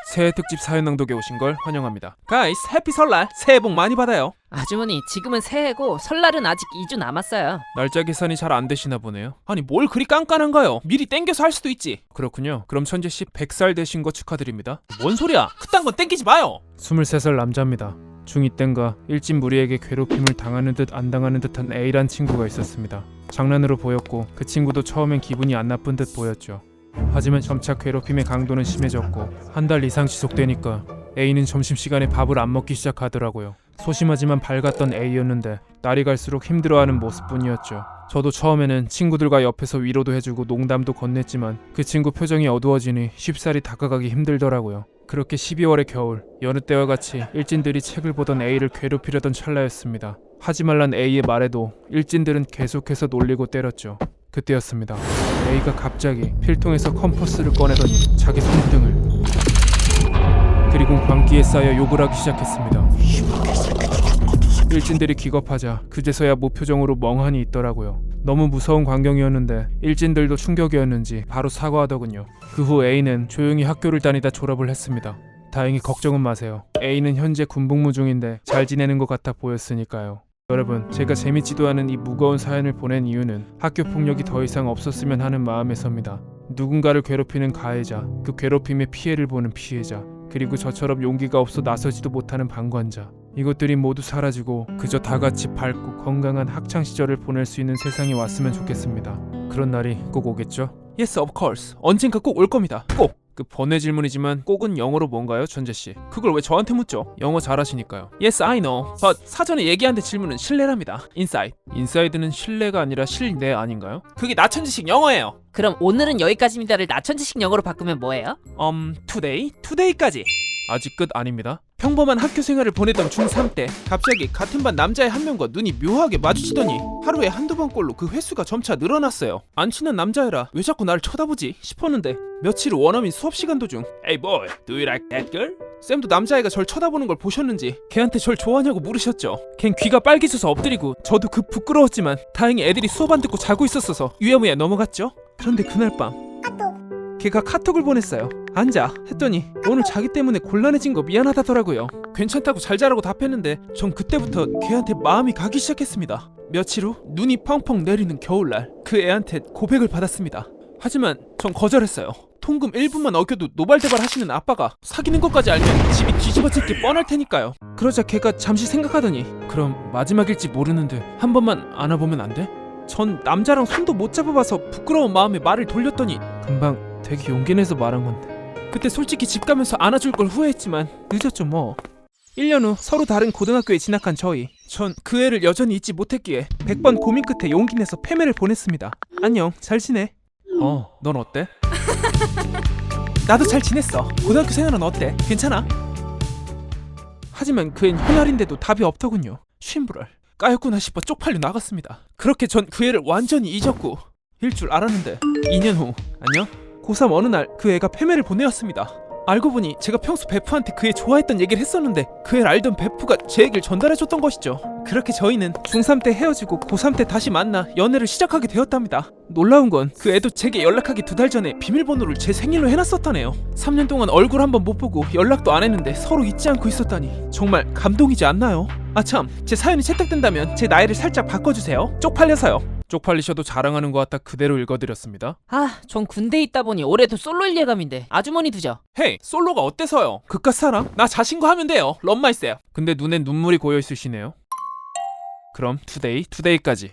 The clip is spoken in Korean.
새해 특집 사연 낭독에 오신 걸 환영합니다. 가이스, 해피 설날! 새해 복 많이 받아요. 아주머니, 지금은 새해고 설날은 아직 2주 남았어요. 날짜 계산이 잘 안 되시나 보네요. 아니 뭘 그리 깐깐한가요? 미리 땡겨서 할 수도 있지. 그렇군요. 그럼 천재씨 100살 되신 거 축하드립니다. 뭔 소리야? 그딴 건 땡기지 마요. 23살 남자입니다. 중2 땐가 일진 무리에게 괴롭힘을 당하는 듯 안 당하는 듯한 A란 친구가 있었습니다. 장난으로 보였고 그 친구도 처음엔 기분이 안 나쁜 듯 보였죠. 하지만 점차 괴롭힘의 강도는 심해졌고 한 달 이상 지속되니까 A는 점심시간에 밥을 안 먹기 시작하더라고요. 소심하지만 밝았던 A였는데 날이 갈수록 힘들어하는 모습뿐이었죠. 저도 처음에는 친구들과 옆에서 위로도 해주고 농담도 건넸지만 그 친구 표정이 어두워지니 쉽사리 다가가기 힘들더라고요. 그렇게 12월의 겨울, 여느 때와 같이 일진들이 책을 보던 A를 괴롭히려던 찰나였습니다. 하지 말란 A의 말에도 일진들은 계속해서 놀리고 때렸죠. 그때였습니다. A가 갑자기 필통에서 컴퍼스를 꺼내더니 자기 손등을 그리고 광기에 쌓여 욕을 하기 시작했습니다. 일진들이 기겁하자 그제서야 무표정으로 멍하니 있더라고요. 너무 무서운 광경이었는데 일진들도 충격이었는지 바로 사과하더군요. 그 후 A는 조용히 학교를 다니다 졸업을 했습니다. 다행히 걱정은 마세요. A는 현재 군복무 중인데 잘 지내는 것 같아 보였으니까요. 여러분, 제가 재밌지도 않은 이 무거운 사연을 보낸 이유는 학교 폭력이 더 이상 없었으면 하는 마음에서입니다. 누군가를 괴롭히는 가해자, 그 괴롭힘의 피해를 보는 피해자, 그리고 저처럼 용기가 없어 나서지도 못하는 방관자, 이것들이 모두 사라지고 그저 다같이 밝고 건강한 학창시절을 보낼 수 있는 세상이 왔으면 좋겠습니다. 그런 날이 꼭 오겠죠? Yes, of course. 언젠가 꼭 올 겁니다. 꼭! 그 번외 질문이지만 꼭은 영어로 뭔가요, 천재씨? 그걸 왜 저한테 묻죠? 영어 잘하시니까요. Yes, I know. But 사전에 얘기한 데 질문은 실내랍니다. Inside. Inside는 실내가 아니라 실내 아닌가요? 그게 나천지식 영어예요. 그럼 오늘은 여기까지입니다를 나천지식 영어로 바꾸면 뭐예요? today? today까지. 아직 끝 아닙니다. 평범한 학교 생활을 보내던 중3 때 갑자기 같은 반 남자의 한 명과 눈이 묘하게 마주치더니 하루에 한두 번꼴로 그 횟수가 점차 늘어났어요. 안 친한 남자애라 왜 자꾸 나를 쳐다보지 싶었는데 며칠 후 원어민 수업 시간 도중 Hey boy, do you like that girl? 쌤도 남자애가 절 쳐다보는 걸 보셨는지 걔한테 절 좋아하냐고 물으셨죠. 걘 귀가 빨개져서 엎드리고 저도 그 부끄러웠지만 다행히 애들이 수업 안 듣고 자고 있었어서 유야무야 넘어갔죠. 그런데 그날 밤 걔가 카톡을 보냈어요. 앉아 했더니 오늘 자기 때문에 곤란해진 거 미안하다더라고요. 괜찮다고 잘 자라고 답했는데 전 그때부터 걔한테 마음이 가기 시작했습니다. 며칠 후 눈이 펑펑 내리는 겨울날 그 애한테 고백을 받았습니다. 하지만 전 거절했어요. 통금 1분만 어겨도 노발대발 하시는 아빠가 사귀는 것까지 알면 집이 뒤집어질 게 뻔할 테니까요. 그러자 걔가 잠시 생각하더니 그럼 마지막일지 모르는데 한 번만 안아보면 안 돼? 전 남자랑 손도 못 잡아봐서 부끄러운 마음에 말을 돌렸더니 금방 되게 용기 내서 말한 건데 그때 솔직히 집 가면서 안아줄 걸 후회했지만 늦었죠 뭐. 1년 후 서로 다른 고등학교에 진학한 저희. 전 그 애를 여전히 잊지 못했기에 100번 고민 끝에 용기 내서 패매를 보냈습니다. 안녕, 잘 지내? 넌 어때? 나도 잘 지냈어. 고등학교 생활은 어때? 괜찮아? 하지만 그앤 현알인데도 답이 없더군요. 쉼브럴 까였구나 싶어 쪽팔려 나갔습니다. 그렇게 전 그 애를 완전히 잊었고 일 줄 알았는데 2년 후 안녕? 고3 어느 날 그 애가 패매를 보내왔습니다. 알고 보니 제가 평소 베프한테 그 애 좋아했던 얘기를 했었는데 그 애를 알던 베프가 제 얘기를 전달해줬던 것이죠. 그렇게 저희는 중3 때 헤어지고 고3 때 다시 만나 연애를 시작하게 되었답니다. 놀라운 건 그 애도 제게 연락하기 2달 전에 비밀번호를 제 생일로 해놨었다네요. 3년 동안 얼굴 한번 못 보고 연락도 안 했는데 서로 잊지 않고 있었다니 정말 감동이지 않나요? 아참, 제 사연이 채택된다면 제 나이를 살짝 바꿔주세요. 쪽팔려서요. 쪽팔리셔도 자랑하는 것 같아 그대로 읽어드렸습니다. 전 군대에 있다 보니 올해도 솔로일 예감인데 아주머니 두죠. 헤이, 솔로가 어때서요? 그깟 사랑? 나 자신과 하면 돼요. 럼마이세요. 근데 눈에 눈물이 고여있으시네요. 그럼 투데이까지.